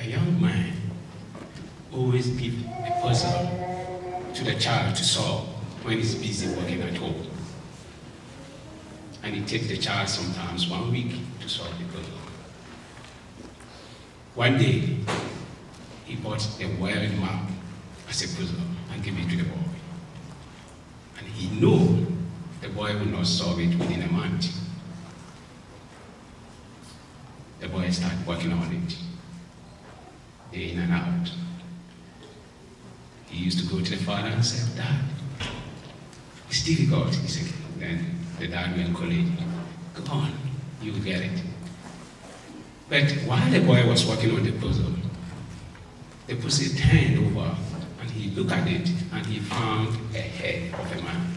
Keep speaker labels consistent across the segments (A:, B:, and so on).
A: a young man always give a puzzle to the child to solve when he's busy working at home. And it takes the child sometimes 1 week to solve the puzzle. One day, he bought a world map as a puzzle and gave it to the boy. And he knew the boy will not solve it within a month. The boy started working on it, day in and out. He used to go to the father and say, "Dad, it's difficult." He said, then the dad went college. "Go on, you will get it." But while the boy was working on the puzzle turned over and he looked at it and he found a head of a man.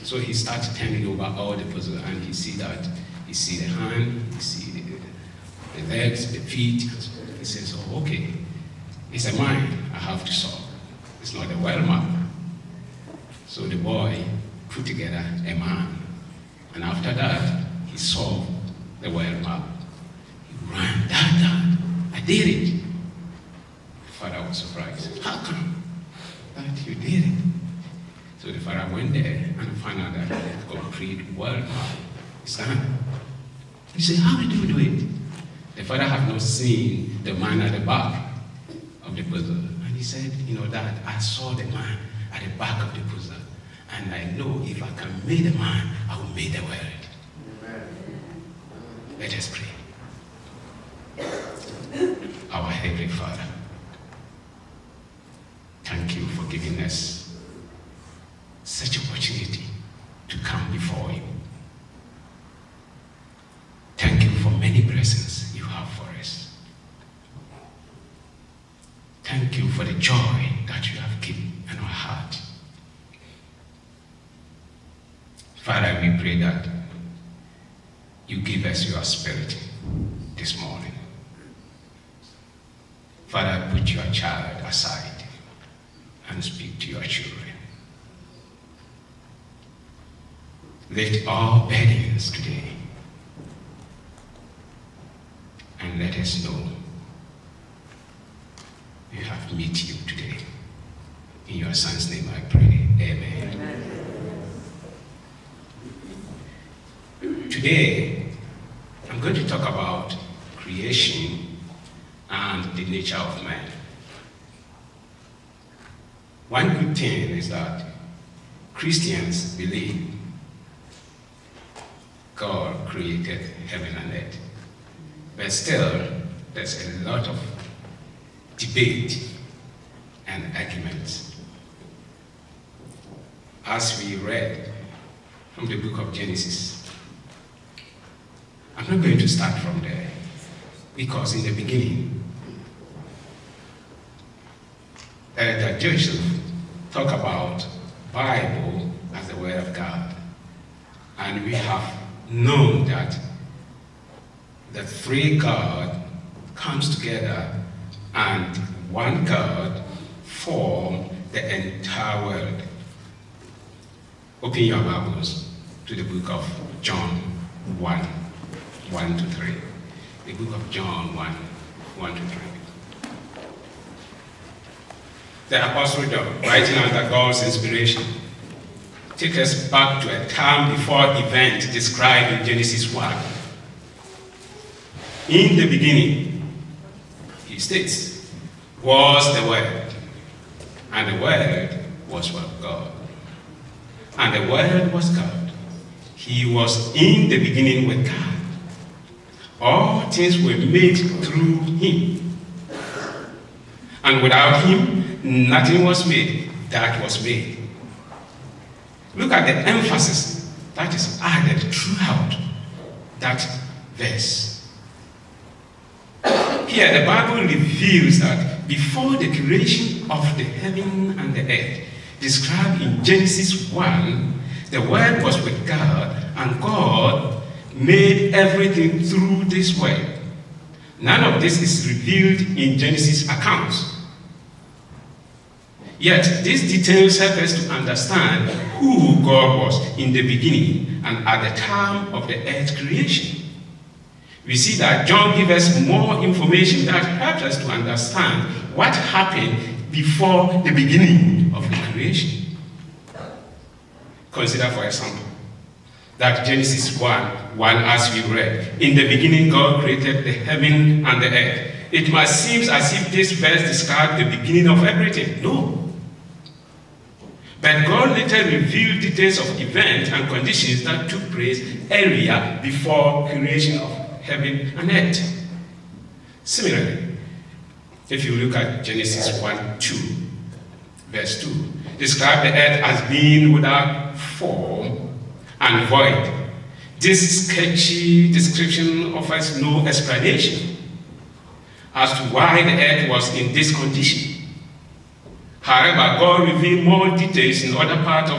A: So he started turning over all the puzzle and he see the hand, he see the legs, the feet. He says, "Oh, okay, it's a mind I have to solve. It's not a well map." So the boy put together a man, and after that, he solved the well map. He ran, "Dad, I did it." The father was surprised. "How come that you did it?" So the father went there and found out that the complete world map is done. He said, "How did you do it?" The father had not seen the man at the back of the puzzle. And he said, "Dad, I saw the man at the back of the puzzle. And I know if I can make the man, I will make the world." Amen. Let us pray. Our Heavenly Father, thank you for giving us such opportunity to come before you. Thank you for many blessings you have for us. Thank you for the joy that you have given in our heart. Father, we pray that you give us your spirit this morning. Father, put your child aside and speak to your children. Lift all burdens today and let us know we have met you today. In your Son's name I pray. Amen. Today, I'm going to talk about creation and the nature of man. One good thing is that Christians believe God created heaven and earth. But still, there's a lot of debate and arguments. As we read from the book of Genesis, I'm not going to start from there, because in the beginning, that Joseph talked about Bible as the word of God. And we have known that the three God comes together and one God form the entire world. Open your Bibles to the book of John 1 to 3. The book of John 1 to 3. The Apostle John, writing under God's inspiration, take us back to a time before event described in Genesis 1. In the beginning, he states, was the Word, and the Word was with God, and the Word was God. He was in the beginning with God. All things were made through him, and without him, nothing was made that was made. Look at the emphasis that is added throughout that verse. Here, the Bible reveals that before the creation of the heaven and the earth, described in Genesis 1, the Word was with God, and God made everything through this Word. None of this is revealed in Genesis accounts. Yet, these details help us to understand who God was in the beginning and at the time of the earth creation. we see that John gives us more information that helps us to understand what happened before the beginning of the creation. Consider, for example, that Genesis 1, as we read, in the beginning God created the heaven and the earth. It must seem as if this verse describes the beginning of everything. No. But God later revealed details of events and conditions that took place earlier before creation of heaven and earth. Similarly, if you look at Genesis 1:2, verse 2, describe the earth as being without form and void. This sketchy description offers no explanation as to why the earth was in this condition. However, God revealed more details in other parts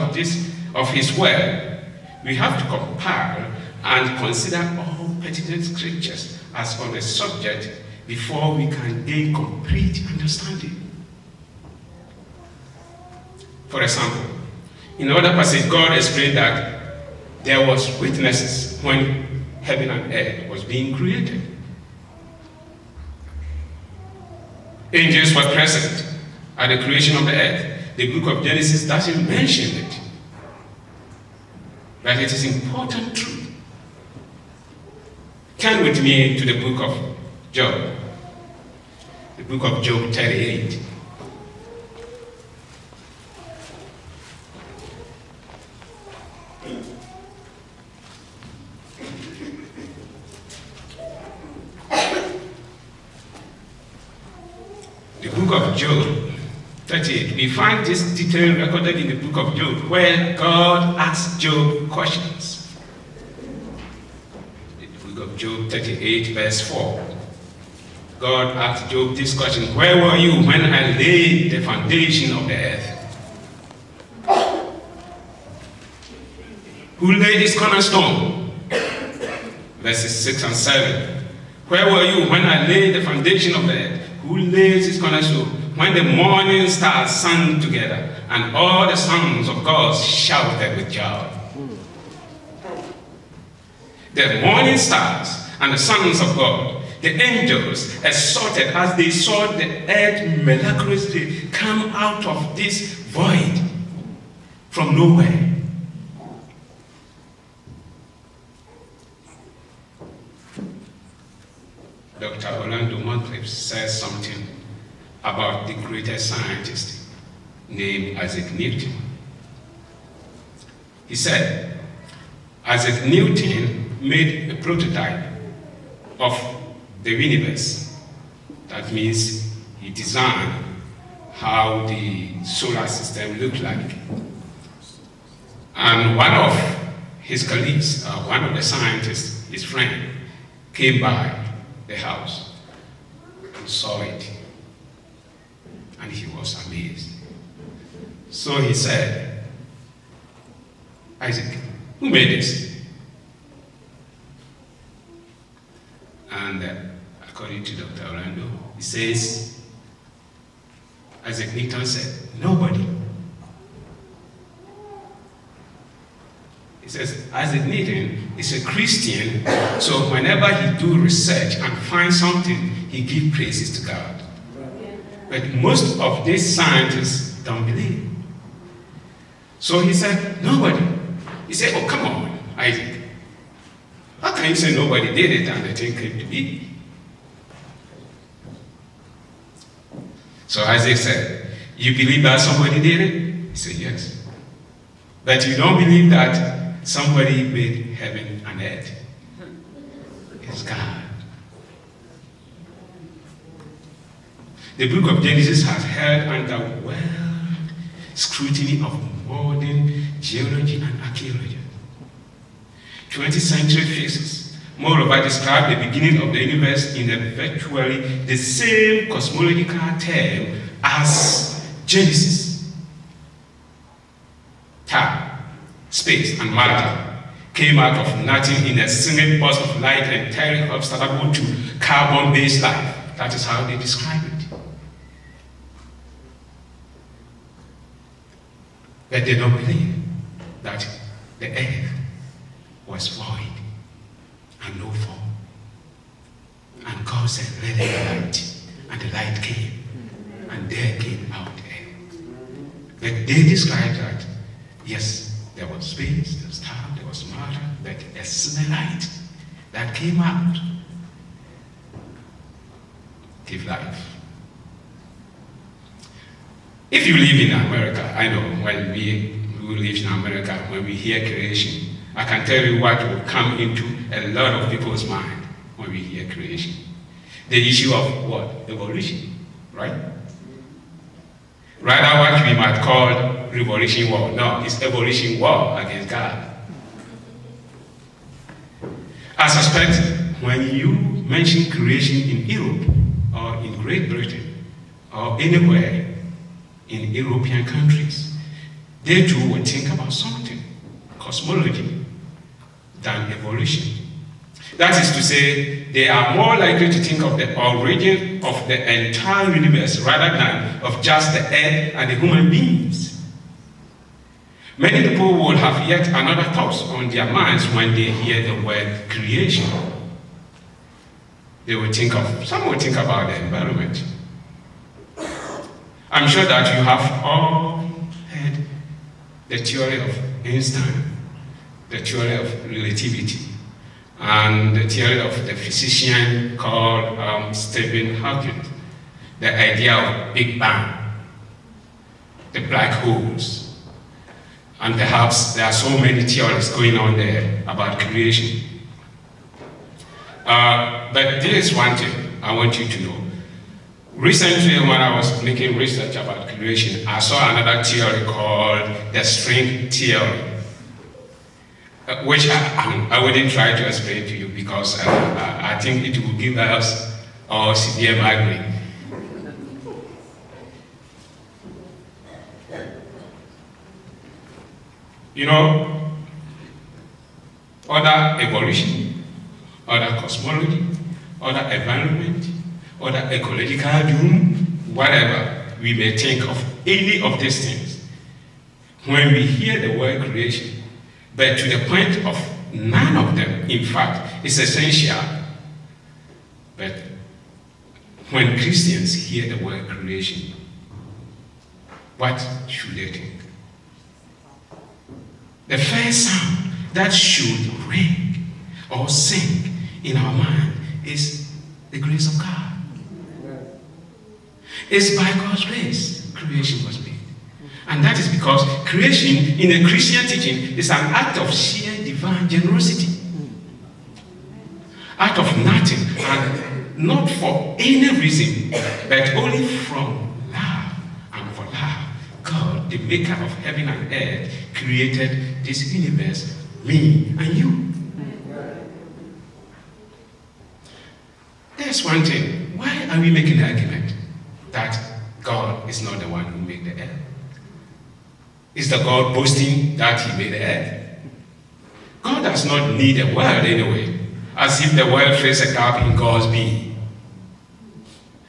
A: of his word. We have to compile and consider all pertinent scriptures as on the subject before we can gain complete understanding. For example, in another passage, God explained that there was witnesses when heaven and earth was being created. Angels were present at the creation of the earth. The book of Genesis doesn't mention it, but it is important truth. Turn with me to the book of Job. The book of Job 38. The book of Job 38. We find this detail recorded in the book of Job, where God asks Job questions. The book of Job 38, verse 4. God asked Job this question: where were you when I laid the foundation of the earth? Who laid this cornerstone? Verses 6 and 7. Where were you when I laid the foundation of the earth? Who lays this cornerstone? When the morning stars sang together, and all the sons of God shouted with joy. The morning stars and the sons of God, the angels, exulted as they saw the earth miraculously come out of this void from nowhere. Dr. Orlando Moncrief says something about the greatest scientist named Isaac Newton. He said, Isaac Newton made a prototype of the universe. That means he designed how the solar system looked like. And one of his colleagues, one of the scientists, his friend, came by the house and saw it, and he was amazed. So he said, Isaac, who made this? And according to Dr. Orlando, he says, Isaac Newton said, nobody. He says, Isaac Newton is a Christian, so whenever he do research and find something, he give praises to God. But most of these scientists don't believe. So he said, nobody. He said, oh, come on, Isaac. How can you say nobody did it and the thing came to be? So Isaac said, you believe that somebody did it? He said, yes. But you don't believe that somebody made heaven and earth. It's God. The book of Genesis has held under well scrutiny of modern geology and archaeology. 20th century physicists, moreover, describe the beginning of the universe in a virtually the same cosmological term as Genesis. Time, space, and matter came out of nothing in a single burst of light entirely obstacle to carbon-based life. That is how they describe it. But they don't believe that the earth was void and no form And God said, let there be light. And the light came. And there came out air. But they described that, yes, there was space, there was time, there was matter, but a small light that came out gave life. If you live in America, I know when we who live in America, when we hear creation, I can tell you what will come into a lot of people's mind when we hear creation. The issue of what? Evolution, right? Rather what we might call revolution war. No, it's evolution war against God. I suspect when you mention creation in Europe or in Great Britain or anywhere in European countries, they too would think about something, cosmology, than evolution. That is to say, they are more likely to think of the origin of the entire universe rather than of just the earth and the human beings. Many people will have yet another thought on their minds when they hear the word creation. They will think of, some will think about the environment. I'm sure that you have all heard the theory of Einstein, the theory of relativity, and the theory of the physician called Stephen Hawking, the idea of Big Bang, the black holes. And perhaps there are so many theories going on there about creation. But there is one thing I want you to know. Recently, when I was making research about creation, I saw another theory called the string theory, which I wouldn't try to explain to you because I think it will give us all severe migraine. You know, other evolution, other cosmology, other environment, other ecological doom, whatever we may think of any of these things, when we hear the word creation, but to the point of none of them, in fact, is essential. But when Christians hear the word creation, what should they think? The first sound that should ring or sing in our mind is the grace of God. It's by God's grace creation was made. And that is because creation in the Christian teaching is an act of sheer divine generosity. Act of nothing, and not for any reason, but only from love. And for love, God, the maker of heaven and earth, created this universe, me and you. There's one thing. Why are we making the argument that God is not the one who made the earth? Is the God boasting that he made the earth? God does not need a world anyway, as if the world fills a gap in God's being.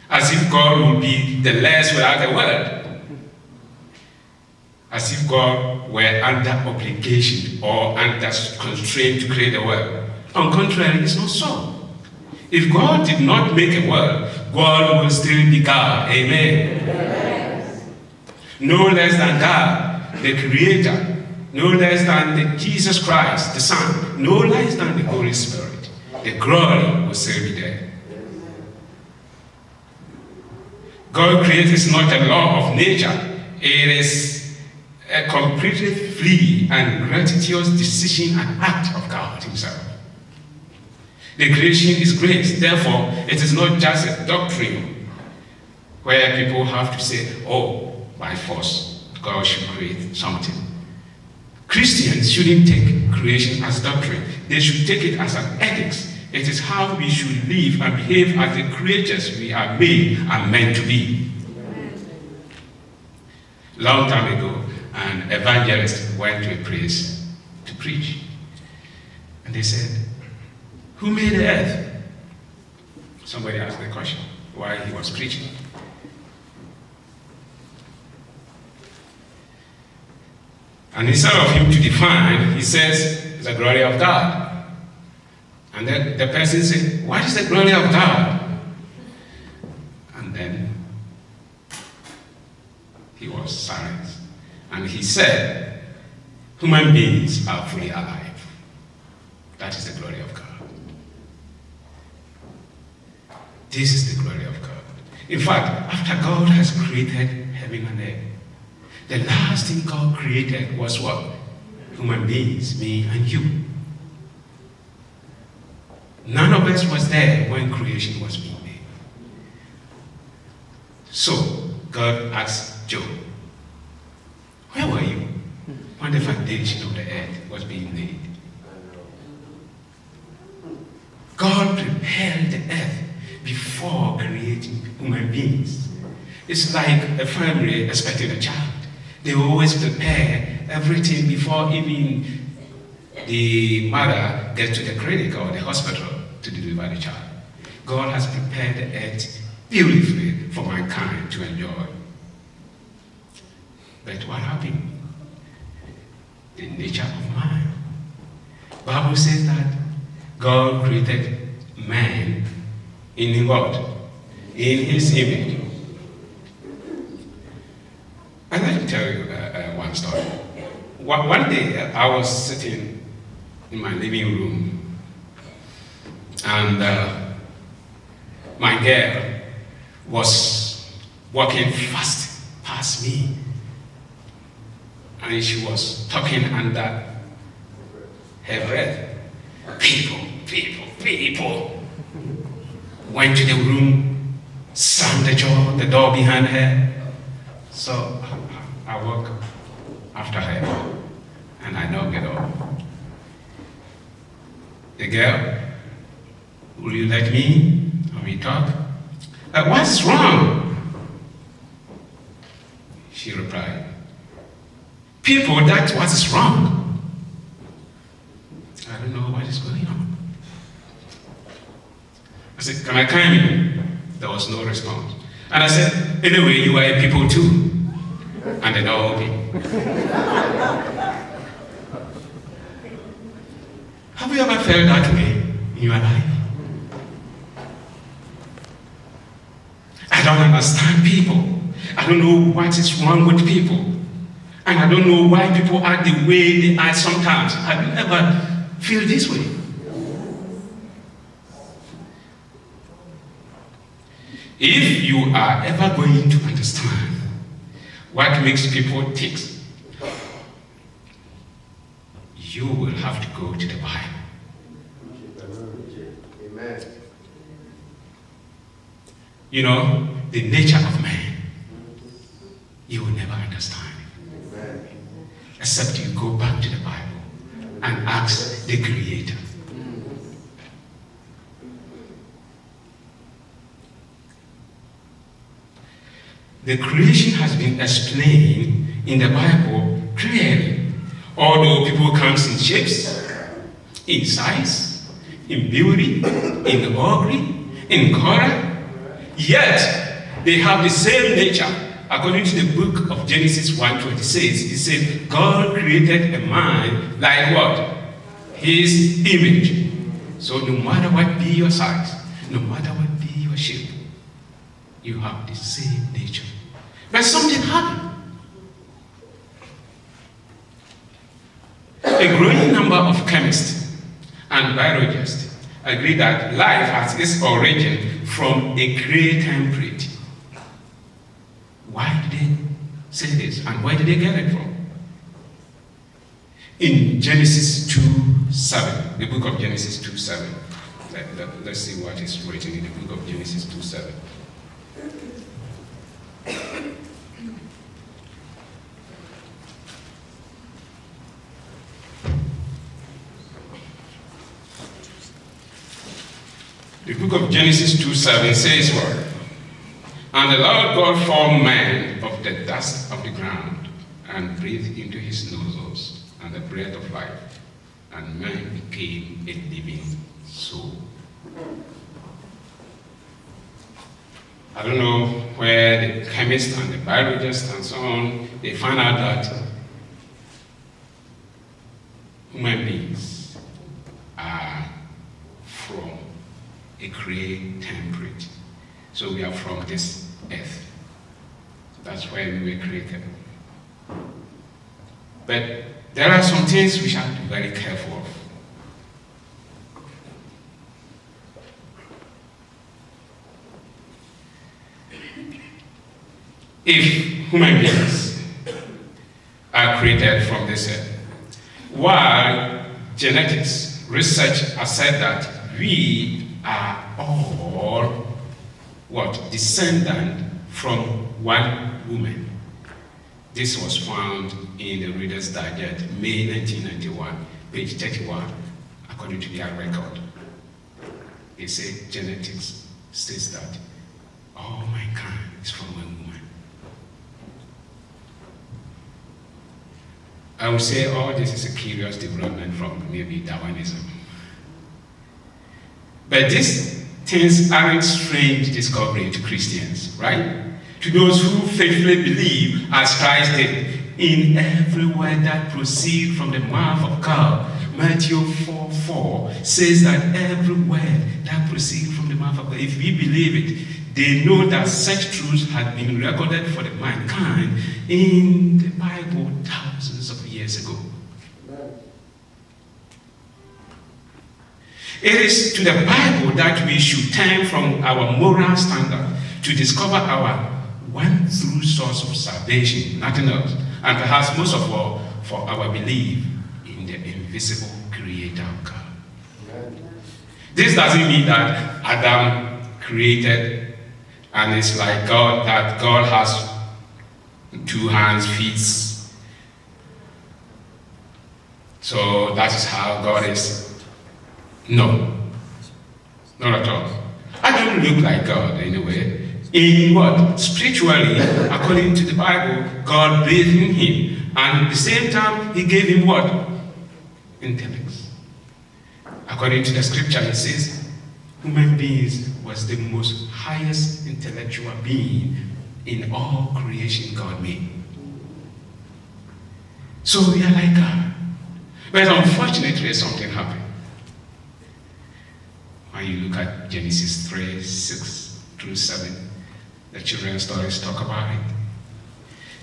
A: As if God would be the less without a world. As if God were under obligation or under constraint to create the world. On the contrary, it's not so. If God did not make a world, God will still be God. Amen. Yes. No less than God, the Creator. No less than the Jesus Christ, the Son. No less than the Holy Spirit. The glory will still be there. God created is not a law of nature. It is a completely free and gratuitous decision and act of God himself. The creation is grace. Therefore, it is not just a doctrine where people have to say, oh, by force, God should create something. Christians shouldn't take creation as doctrine. They should take it as an ethics. It is how we should live and behave as the creatures we are made and meant to be. Long time ago, an evangelist went to a place to preach. And they said, who made the earth? Somebody asked the question while he was preaching. And instead of him to define, he says, it's the glory of God. And then the person said, what is the glory of God? And then he was silent. And he said, human beings are fully alive. That is the glory of God. This is the glory of God. In fact, after God has created heaven and earth, the last thing God created was what? Human beings, me and you. None of us was there when creation was being made. So, God asked Job, where were you when the foundation of the earth was being laid? God prepared the earth before creating human beings. It's like a family expecting a child. They always prepare everything before even the mother gets to the clinic or the hospital to deliver the child. God has prepared the earth beautifully for mankind to enjoy. But what happened? The nature of man. The Bible says that God created man in what? In his image. I'd like to tell you one story. One day I was sitting in my living room, and my girl was walking fast past me, and she was talking under her breath. People. Went to the room, slammed the door behind her. So I walked after her, and I knocked the door. The girl, will you let me? Or we talk? What's wrong? She replied, people, that's what is wrong. I don't know what is going on. I said, can I come in? There was no response. And I said, anyway, you are people too. And the door opened. Have you ever felt that way in your life? I don't understand people. I don't know what is wrong with people. And I don't know why people act the way they act sometimes. Have you ever feel this way? If you are ever going to understand what makes people tick, you will have to go to the Bible. Amen. You know, the nature of man, you will never understand it. Amen. Except you go back to the Bible and ask the Creator. The creation has been explained in the Bible clearly. Although people come in shapes, in size, in beauty, in glory, in color, yet they have the same nature. According to the book of Genesis 1:26, it says, God created a man like what? His image. So no matter what be your size, no matter what be your shape, you have the same nature. But something happened. A growing number of chemists and biologists agree that life has its origin from a great template. Why did they say this? And where did they get it from? In Genesis 2:7, the book of Genesis 2:7. Let's see what is written in the book of Genesis 2:7. The book of Genesis 2:7 says what? And the Lord God formed man of the dust of the ground and breathed into his nostrils and the breath of life, and man became a living soul. I don't know where the chemists and the biologists and so on, they find out that human beings are gray temperate. So we are from this earth. That's where we were created. But there are some things we have to be very careful of. If human beings are created from this earth, while genetics research has said that we are all descendant from one woman. This was found in the Reader's Digest, May 1991, page 31, according to their record. They say genetics states that all mankind is from one woman. I would say all this is a curious development from maybe Darwinism. But these things aren't strange discovery to Christians, right? To those who faithfully believe, as Christ did, in every word that proceeds from the mouth of God. Matthew 4:4 says that every word that proceeds from the mouth of God, if we believe it, they know that such truths had been recorded for the mankind in the Bible thousands of years ago. It is to the Bible that we should turn from our moral standard to discover our one true source of salvation, nothing else. And perhaps most of all, for our belief in the invisible creator of God. This doesn't mean that Adam created and it's like God, that God has 2 hands, feet. So that is how God is. No, not at all. I don't look like God anyway. In what? Spiritually, according to the Bible, God breathed in him. And at the same time, he gave him what? Intellect. According to the scripture, it says, human beings was the most highest intellectual being in all creation God made. So we are like God. But unfortunately, something happened. When you look at Genesis 3:6-7, the children's stories talk about it.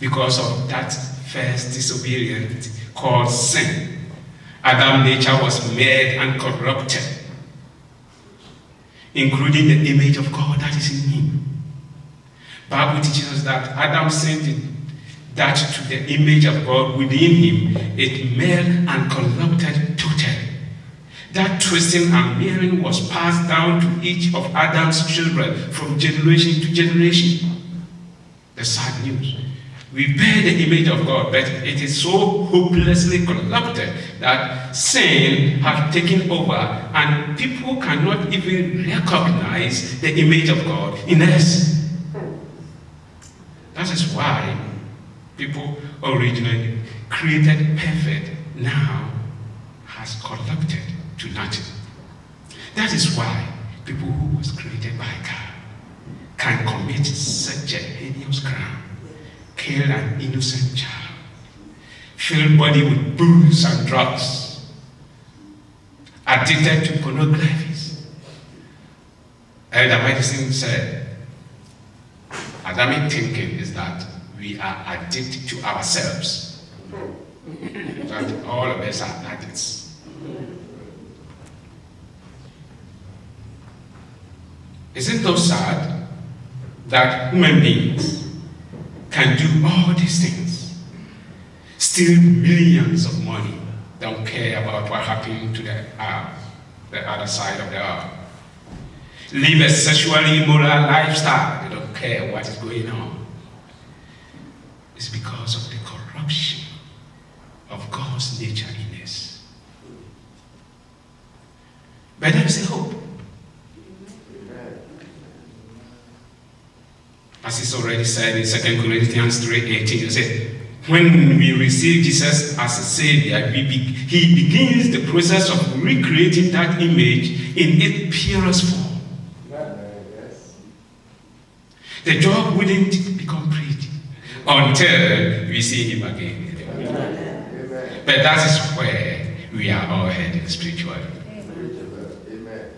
A: Because of that first disobedience called sin, Adam's nature was made and corrupted, including the image of God that is in him. Bible teaches us that Adam sinned that to the image of God within him, it made and corrupted totally. That twisting and marrying was passed down to each of Adam's children from generation to generation. The sad news. We bear the image of God, but it is so hopelessly corrupted that sin has taken over and people cannot even recognize the image of God in us. That is why people originally created perfect now has corrupted to nothing. That is why people who was created by God can commit such a heinous crime, kill an innocent child, fill body with booze and drugs, addicted to pornography. Elder Medicine said, Adamic thinking is that we are addicted to ourselves. That all of us are addicts. Isn't it sad that human beings can do all these things, steal millions of money, don't care about what happened to the other side of the earth, live a sexually immoral lifestyle, they don't care what is going on? It's because of the corruption of God's nature in us. But there is a hope. As it's already said in 2 Corinthians 3:18, it says, when we receive Jesus as a Savior, he begins the process of recreating that image in its purest form. Yes. The job wouldn't be complete until we see him again. Amen. But that is where we are all headed spiritually. Amen.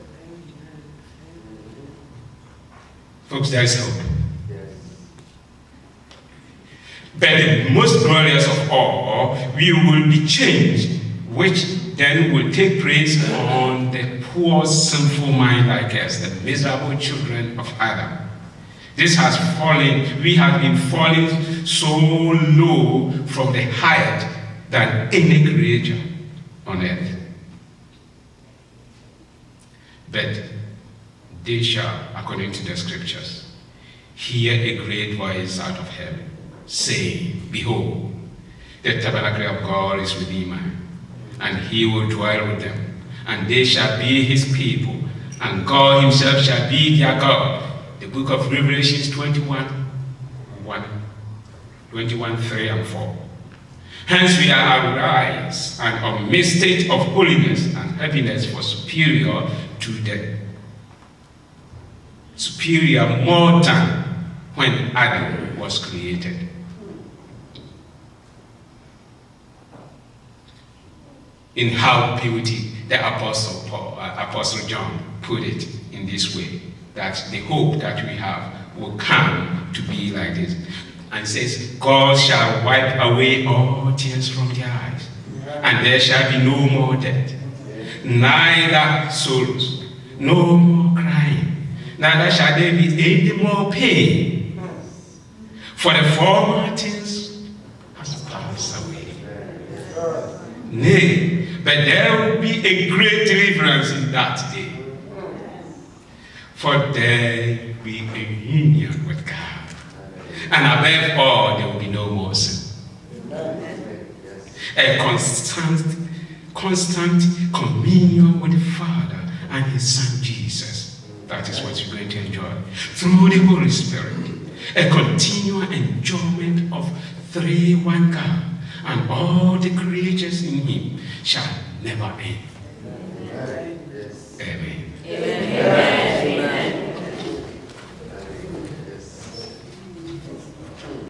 A: Folks, there is hope. But the most glorious of all, we will be changed, which then will take place on the poor, sinful mind like us, the miserable children of Adam. This has fallen, we have been falling so low from the height than any creature on earth. But they shall, according to the scriptures, hear a great voice out of heaven, saying, Behold, the tabernacle of God is within man, and he will dwell with them, and they shall be his people, and God himself shall be their God. The book of Revelations 21, 3 and 4. Hence we are arise and on a state of holiness and happiness for superior to the superior more than when Adam was created. In how purity the Apostle John put it in this way, that the hope that we have will come to be like this. And says, God shall wipe away all tears from their eyes, and there shall be no more death, neither sorrows, no more crying, neither shall there be any more pain, for the former things has passed away. Nay, but there will be a great deliverance in that day. For there will be a union with God. And above all, there will be no more sin. A constant communion with the Father and his Son Jesus. That is what you're going to enjoy. Through the Holy Spirit. A continual enjoyment of three-one God. And all the creatures in him shall never end. Amen. Amen.